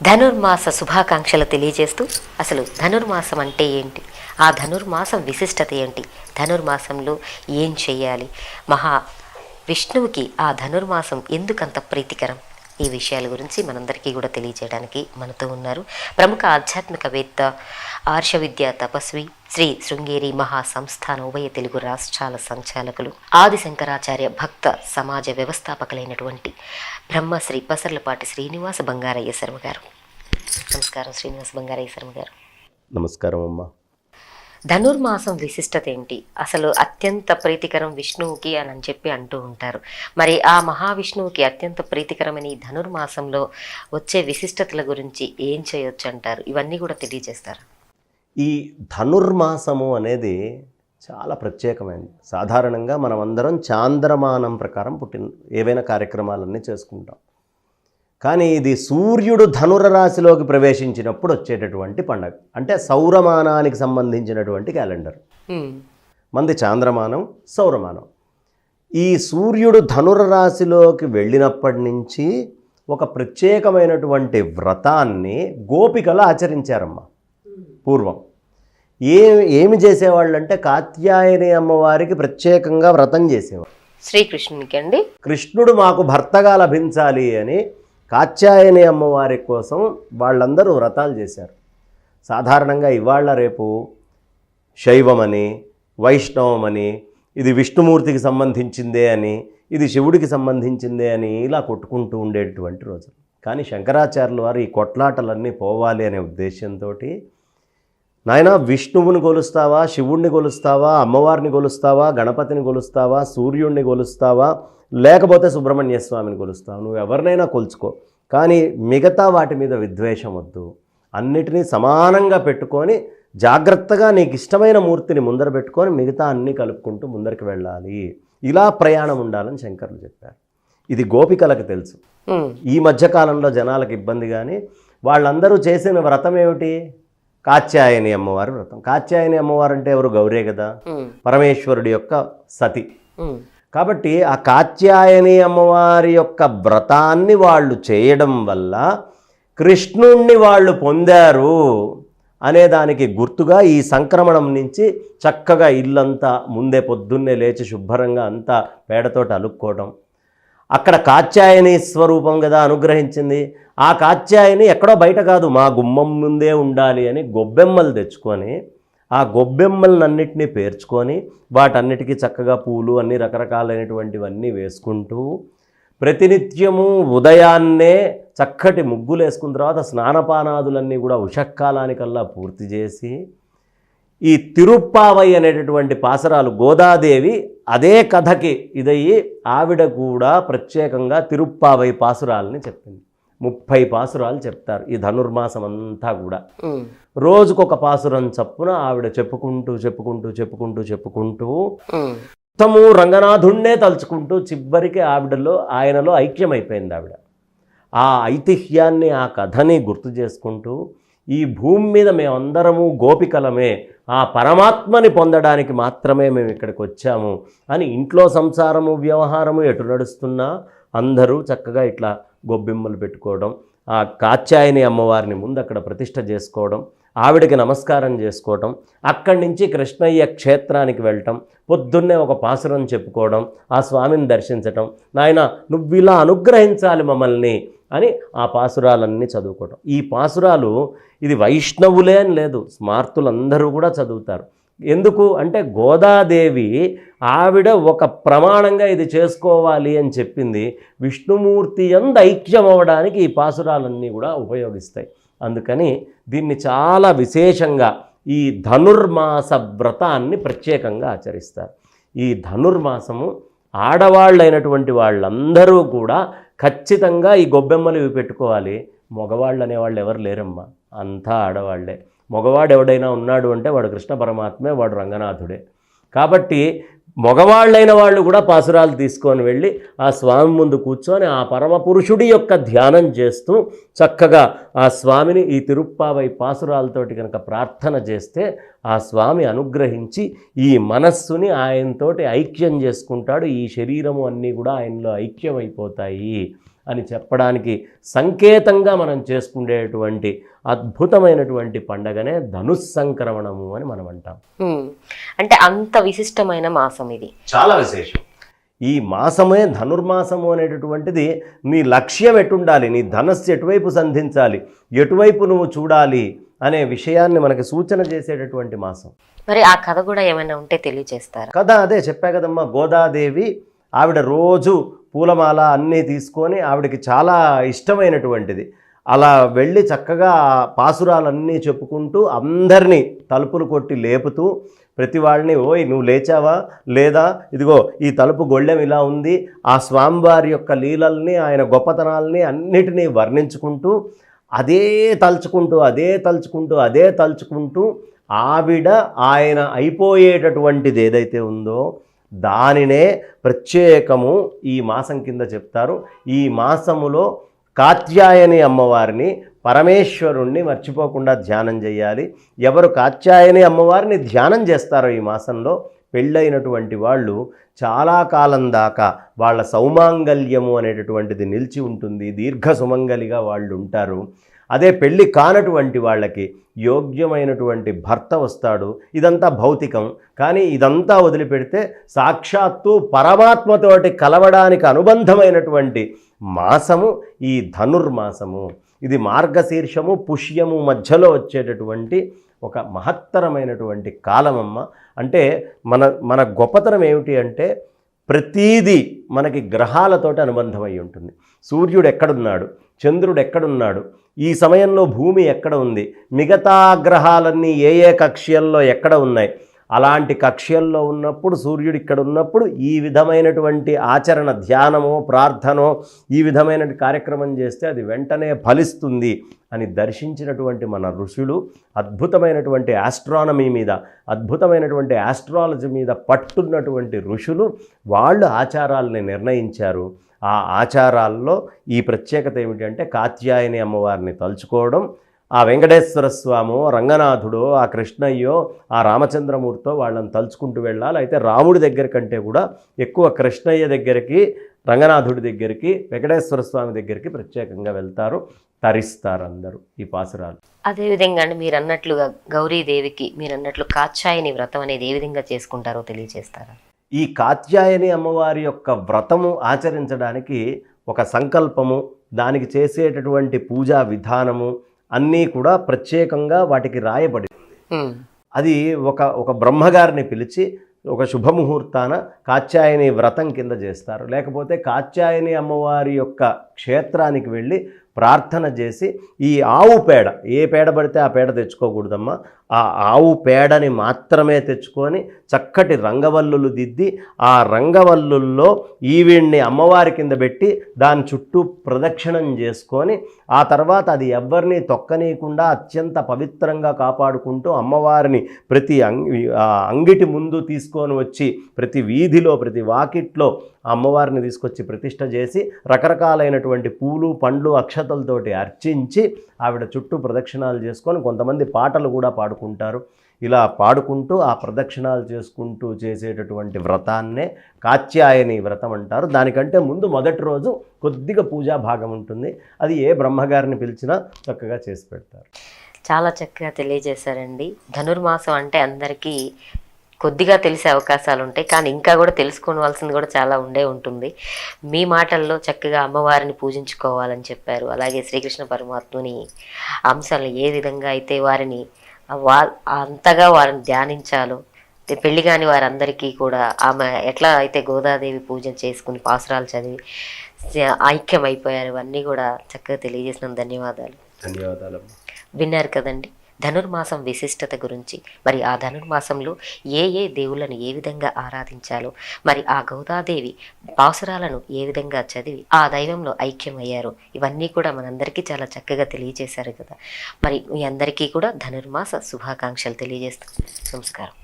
ధనుర్మాస శుభాకాంక్షలు తెలియజేస్తూ అసలు ధనుర్మాసం అంటే ఏంటి, ఆ ధనుర్మాసం విశిష్టత ఏంటి, ధనుర్మాసంలో ఏం చేయాలి, విష్ణువుకి ఆ ధనుర్మాసం ఎందుకంత ప్రీతికరం, ఈ విషయాల గురించి మనందరికీ కూడా తెలియజేయడానికి మనతో ఉన్నారు ప్రముఖ ఆధ్యాత్మికవేత్త, ఆర్ష విద్యా తపస్వి, శ్రీ శృంగేరి మహాసంస్థాన ఉభయ తెలుగు రాష్ట్రాల సంచాలకులు, ఆది శంకరాచార్య భక్త సమాజ వ్యవస్థాపకులైనటువంటి బ్రహ్మశ్రీ పసర్లపాటి శ్రీనివాస బంగారయ్య శర్మ గారు. నమస్కారం శ్రీనివాస బంగారయ్య శర్మ గారు. నమస్కారం అమ్మా. ధనుర్మాసం విశిష్టత ఏంటి, అసలు అత్యంత ప్రీతికరం విష్ణువుకి అని చెప్పి అంటూ ఉంటారు. మరి ఆ మహావిష్ణువుకి అత్యంత ప్రీతికరమైన ఈ ధనుర్మాసంలో వచ్చే విశిష్టతల గురించి ఏం చేయొచ్చు అంటారు, ఇవన్నీ కూడా తెలియజేస్తారు. ఈ ధనుర్మాసము అనేది చాలా ప్రత్యేకమైనది. సాధారణంగా మనం అందరం చాంద్రమానం ప్రకారం ఏవైనా కార్యక్రమాలన్నీ చేసుకుంటాం. కానీ ఇది సూర్యుడు ధనురరాశిలోకి ప్రవేశించినప్పుడు వచ్చేటటువంటి పండగ. అంటే సౌరమానానికి సంబంధించినటువంటి క్యాలెండర్. మంది చాంద్రమానం, సౌరమానం. ఈ సూర్యుడు ధనురరాశిలోకి వెళ్ళినప్పటి నుంచి ఒక ప్రత్యేకమైనటువంటి వ్రతాన్ని గోపికలు ఆచరించారమ్మా. పూర్వం ఏమి చేసేవాళ్ళంటే కాత్యాయని అమ్మవారికి ప్రత్యేకంగా వ్రతం చేసేవారు. శ్రీకృష్ణునికి అండి, కృష్ణుడు మాకు భర్తగా లభించాలి అని కాత్యాయని అమ్మవారి కోసం వాళ్ళందరూ వ్రతాలు చేశారు. సాధారణంగా ఇవాళ రేపు శైవమని, వైష్ణవమని, ఇది విష్ణుమూర్తికి సంబంధించిందే అని, ఇది శివుడికి సంబంధించిందే అని ఇలా కొట్టుకుంటూ ఉండేటువంటి రోజులు. కానీ శంకరాచార్యుల వారు ఈ కొట్లాటలన్నీ పోవాలి అనే ఉద్దేశంతో, నాయన విష్ణువుని కొలుస్తావా, శివుణ్ణి కొలుస్తావా, అమ్మవారిని కొలుస్తావా, గణపతిని కొలుస్తావా, సూర్యుడిని కొలుస్తావా, లేకపోతే సుబ్రహ్మణ్య స్వామిని కొలుస్తావు, నువ్వు ఎవరినైనా కొలుచుకో, కానీ మిగతా వాటి మీద విద్వేషం వద్దు, అన్నిటినీ సమానంగా పెట్టుకొని జాగ్రత్తగా నీకు ఇష్టమైన మూర్తిని ముందర పెట్టుకొని మిగతా అన్నీ కలుపుకుంటూ ముందరికి వెళ్ళాలి, ఇలా ప్రయాణం ఉండాలని శంకరులు చెప్పారు. ఇది గోపికలకు తెలుసు. ఈ మధ్యకాలంలో జనాలకు ఇబ్బంది. కానీ వాళ్ళందరూ చేసిన వ్రతం ఏమిటి? కాత్యాయని అమ్మవారి వ్రతం. కాత్యాయని అమ్మవారు అంటే ఎవరు? గౌరే కదా, పరమేశ్వరుడి యొక్క సతి. కాబట్టి ఆ కాత్యాయని అమ్మవారి యొక్క వ్రతాన్ని వాళ్ళు చేయడం వల్ల కృష్ణుణ్ణి వాళ్ళు పొందారు అనేదానికి గుర్తుగా ఈ సంక్రమణం నుంచి చక్కగా ఇల్లంతా ముందే పొద్దున్నే లేచి శుభ్రంగా అంతా పేడతోటి అలుక్కోవడం. అక్కడ కాత్యాయని స్వరూపం కదా అనుగ్రహించింది. ఆ కాత్యాయని ఎక్కడో బయట కాదు, మా గుమ్మం ముందే ఉండాలి అని గొబ్బెమ్మలు తెచ్చుకొని ఆ గొబ్బెమ్మలన్నింటినీ పేర్చుకొని వాటన్నిటికీ చక్కగా పూలు అన్ని రకరకాలైనటువంటివన్నీ వేసుకుంటూ ప్రతినిత్యము ఉదయాన్నే చక్కటి ముగ్గులు వేసుకున్న తర్వాత స్నానపానాదులన్నీ కూడా ఉషక్కాలానికల్లా పూర్తి చేసి ఈ తిరుప్పావై అనేటటువంటి పాసరాలు, గోదాదేవి అదే కథకి ఇదయ్యి ఆవిడ కూడా ప్రత్యేకంగా తిరుప్పావై పాసురాలని చెప్పింది. 30 పాసురాలు చెప్తారు ఈ ధనుర్మాసం అంతా కూడా. రోజుకొక పాసురం చప్పున ఆవిడ చెప్పుకుంటూ చెప్పుకుంటూ చెప్పుకుంటూ చెప్పుకుంటూ మొత్తము రంగనాథుణ్ణే తలుచుకుంటూ చివరికి ఆయనలో ఐక్యమైపోయింది ఆవిడ. ఆ ఐతిహ్యాన్ని, ఆ కథని గుర్తు చేసుకుంటూ ఈ భూమి మీద మేమందరము గోపికలమే, ఆ పరమాత్మని పొందడానికి మాత్రమే మేము ఇక్కడికి వచ్చాము అని ఇంట్లో సంసారము వ్యవహారము ఎటు నడుస్తున్నా అందరూ చక్కగా ఇట్లా గొబ్బెమ్మలు పెట్టుకోవడం, ఆ కాత్యాయని అమ్మవారిని ముందు అక్కడ ప్రతిష్ఠ చేసుకోవడం, ఆవిడకి నమస్కారం చేసుకోవడం, అక్కడి నుంచి కృష్ణయ్య క్షేత్రానికి వెళ్ళటం, పొద్దున్నే ఒక పాసురం చెప్పుకోవడం, ఆ స్వామిని దర్శించటం, నాయన నువ్వు ఇలా అనుగ్రహించాలి మమ్మల్ని అని ఆ పాసురాలన్నీ చదువుకోవడం. ఈ పాసురాలు ఇది వైష్ణవులే అని లేదు, స్మార్తులందరూ కూడా చదువుతారు. ఎందుకు అంటే గోదాదేవి ఆవిడ ఒక ప్రమాణంగా ఇది చేసుకోవాలి అని చెప్పింది. విష్ణుమూర్తి యందు ఐక్యం అవ్వడానికి ఈ పాసురాలన్నీ కూడా ఉపయోగిస్తాయి. అందుకని దీన్ని చాలా విశేషంగా ఈ ధనుర్మాస వ్రతాన్ని ప్రత్యేకంగా ఆచరిస్తారు. ఈ ధనుర్మాసము ఆడవాళ్ళైనటువంటి వాళ్ళందరూ కూడా ఖచ్చితంగా ఈ గొబ్బెమ్మలు ఇవి పెట్టుకోవాలి. మగవాళ్ళు అనేవాళ్ళు ఎవరు లేరమ్మా, అంతా ఆడవాళ్లే. మగవాడు ఎవడైనా ఉన్నాడు అంటే వాడు కృష్ణ పరమాత్మే, వాడు రంగనాథుడే. కాబట్టి మగవాళ్ళైన వాళ్ళు కూడా పాసురాలు తీసుకొని వెళ్ళి ఆ స్వామి ముందు కూర్చొని ఆ పరమపురుషుడి యొక్క ధ్యానం చేస్తూ చక్కగా ఆ స్వామిని ఈ తిరుప్పావై పాసురాలతోటి కనుక ప్రార్థన చేస్తే ఆ స్వామి అనుగ్రహించి ఈ మనస్సుని ఆయనతోటి ఐక్యం చేసుకుంటాడు. ఈ శరీరము అన్నీ కూడా ఆయనలో ఐక్యమైపోతాయి అని చెప్పడానికి సంకేతంగా మనం చేసుకునేటువంటి అద్భుతమైనటువంటి పండగనే ధనుస్సంక్రమణము అని మనం అంటాం. అంటే అంత విశిష్టమైన మాసం ఇది, చాలా విశేషం. ఈ మాసమే ధనుర్మాసము అనేటటువంటిది నీ లక్ష్యం ఎటుండాలి, నీ ధనస్సు ఎటువైపు సంధించాలి, ఎటువైపు నువ్వు చూడాలి అనే విషయాన్ని మనకి సూచన చేసేటటువంటి మాసం. మరి ఆ కథ కూడా ఏమైనా ఉంటే తెలియజేస్తారా? కథ అదే చెప్పా కదమ్మా, గోదాదేవి ఆవిడ రోజు పూలమాల అన్నీ తీసుకొని, ఆవిడకి చాలా ఇష్టమైనటువంటిది, అలా వెళ్ళి చక్కగా పాసురాలన్నీ చెప్పుకుంటూ అందరినీ తలుపులు కొట్టి లేపుతూ ప్రతి వాళ్ళని, ఓయ్ నువ్వు లేచావా లేదా, ఇదిగో ఈ తలుపు గొళ్ళెం ఇలా ఉంది, ఆ స్వామివారి యొక్క లీలల్ని ఆయన గొప్పతనాల్ని అన్నిటినీ వర్ణించుకుంటూ అదే తలుచుకుంటూ ఆవిడ ఆయన అయిపోయేటటువంటిది ఏదైతే ఉందో దానినే ప్రత్యేకము ఈ మాసం కింద చెప్తారు. ఈ మాసములో కాత్యాయని అమ్మవారిని, పరమేశ్వరుణ్ణి మర్చిపోకుండా ధ్యానం చేయాలి. ఎవరు కాత్యాయని అమ్మవారిని ధ్యానం చేస్తారో ఈ మాసంలో పెళ్ళైనటువంటి వాళ్ళు చాలా కాలం దాకా వాళ్ళ సౌమాంగల్యము అనేటటువంటిది నిలిచి ఉంటుంది, దీర్ఘ సుమంగలిగా వాళ్ళు ఉంటారు. అదే పెళ్ళి కానటువంటి వాళ్ళకి యోగ్యమైనటువంటి భర్త వస్తాడు. ఇదంతా భౌతికం, కానీ ఇదంతా వదిలిపెడితే సాక్షాత్తు పరమాత్మతోటి కలవడానికి అనుబంధమైనటువంటి మాసము ఈ ధనుర్మాసము. ఇది మార్గశీర్షము పుష్యము మధ్యలో వచ్చేటటువంటి ఒక మహత్తరమైనటువంటి కాలమమ్మ. అంటే మన గొప్పతనం ఏమిటి అంటే ప్రతీదీ మనకి గ్రహాలతోటి అనుబంధమై ఉంటుంది. సూర్యుడు ఎక్కడున్నాడు, చంద్రుడు ఎక్కడున్నాడు, ఈ సమయంలో భూమి ఎక్కడ ఉంది, మిగతా గ్రహాలన్నీ ఏ ఏ కక్ష్యల్లో ఎక్కడ ఉన్నాయి, అలాంటి కక్ష్యల్లో ఉన్నప్పుడు సూర్యుడు ఇక్కడ ఉన్నప్పుడు ఈ విధమైనటువంటి ఆచరణ, ధ్యానమో ప్రార్థనో ఈ విధమైన కార్యక్రమం చేస్తే అది వెంటనే ఫలిస్తుంది అని దర్శించినటువంటి మన ఋషులు అద్భుతమైనటువంటి ఆస్ట్రానమీ మీద, అద్భుతమైనటువంటి ఆస్ట్రాలజీ మీద పట్టున్నటువంటి ఋషులు వాళ్ళు ఆచారాలని నిర్ణయించారు. ఆ ఆచారాల్లో ఈ ప్రత్యేకత ఏమిటంటే కాత్యాయని అమ్మవారిని తలుచుకోవడం, ఆ వెంకటేశ్వర స్వామో రంగనాథుడో ఆ కృష్ణయ్యో ఆ రామచంద్రమూర్తో వాళ్ళని తలుచుకుంటూ వెళ్ళాలి. అయితే రాముడి దగ్గర కంటే కూడా ఎక్కువ కృష్ణయ్య దగ్గరికి, రంగనాథుడి దగ్గరికి, వెంకటేశ్వర స్వామి దగ్గరికి ప్రత్యేకంగా వెళ్తారు, తరిస్తారు అందరూ ఈ పాసురాలు. అదేవిధంగా అండి మీరు అన్నట్లుగా గౌరీదేవికి మీరు అన్నట్లు కాత్యాయని వ్రతం అనేది ఏ విధంగా చేసుకుంటారో తెలియజేస్తారా? ఈ కాత్యాయని అమ్మవారి యొక్క వ్రతము ఆచరించడానికి ఒక సంకల్పము, దానికి చేసేటటువంటి పూజా విధానము అన్నీ కూడా ప్రత్యేకంగా వాటికి రాయబడి ఉంది. అది ఒక బ్రహ్మగారిని పిలిచి ఒక శుభముహూర్తాన కాత్యాయని వ్రతం కింద చేస్తారు. లేకపోతే కాత్యాయని అమ్మవారి యొక్క క్షేత్రానికి వెళ్ళి ప్రార్థన చేసి ఈ ఆవు పేడ, ఏ పేడ పడితే ఆ పేడ తెచ్చుకోకూడదమ్మా, ఆ ఆవు పేడని మాత్రమే తెచ్చుకొని చక్కటి రంగవల్లులు దిద్ది ఆ రంగవల్లుల్లో ఈవిడ్ని అమ్మవారి కింద పెట్టి దాని చుట్టూ ప్రదక్షిణం చేసుకొని ఆ తర్వాత అది ఎవ్వరినీ తొక్కనీయకుండా అత్యంత పవిత్రంగా కాపాడుకుంటూ అమ్మవారిని ప్రతి అంగిటి ముందు తీసుకొని వచ్చి ప్రతి వీధిలో ప్రతి వాకిట్లో అమ్మవారిని తీసుకొచ్చి ప్రతిష్ఠ చేసి రకరకాలైనటువంటి పూలు పండ్లు అక్షతలతోటి అర్చించి ఆవిడ చుట్టూ ప్రదక్షిణాలు చేసుకొని కొంతమంది పాటలు కూడా పాడుకుంటారు. ఇలా పాడుకుంటూ ఆ ప్రదక్షిణాలు చేసుకుంటూ చేసేటటువంటి వ్రతాన్నే కాత్యాయని వ్రతం అంటారు. దానికంటే ముందు మొదటి రోజు కొద్దిగా పూజా భాగం ఉంటుంది, అది ఏ బ్రహ్మగారిని పిలిచినా చక్కగా చేసి పెడతారు. చాలా చక్కగా తెలియజేశారండి. ధనుర్మాసం అంటే అందరికీ కొద్దిగా తెలిసే అవకాశాలు ఉంటాయి, కానీ ఇంకా కూడా తెలుసుకోవాల్సింది కూడా చాలా ఉంటుంది. మీ మాటల్లో చక్కగా అమ్మవారిని పూజించుకోవాలని చెప్పారు. అలాగే శ్రీకృష్ణ పరమాత్ముని అంశాలను ఏ విధంగా అయితే వారిని అంతగా వారిని ధ్యానించాలో, పెళ్లి కాని వారందరికీ కూడా ఆమె ఎట్లా అయితే గోదాదేవి పూజ చేసుకుని పాసురాలు చదివి ఐక్యమైపోయారు, ఇవన్నీ కూడా చక్కగా తెలియజేసిన ధన్యవాదాలు. విన్నారు కదండి ధనుర్మాసం విశిష్టత గురించి. మరి ఆ ధనుర్మాసంలో ఏ దేవుళ్ళను ఏ విధంగా ఆరాధించాలో, మరి ఆ గౌదాదేవి పాసురాలను ఏ విధంగా చదివి ఆ దైవంలో ఐక్యమయ్యారు, ఇవన్నీ కూడా మనందరికీ చాలా చక్కగా తెలియజేశారు కదా. మరి మీ అందరికీ కూడా ధనుర్మాస శుభాకాంక్షలు తెలియజేస్తాం. నమస్కారం.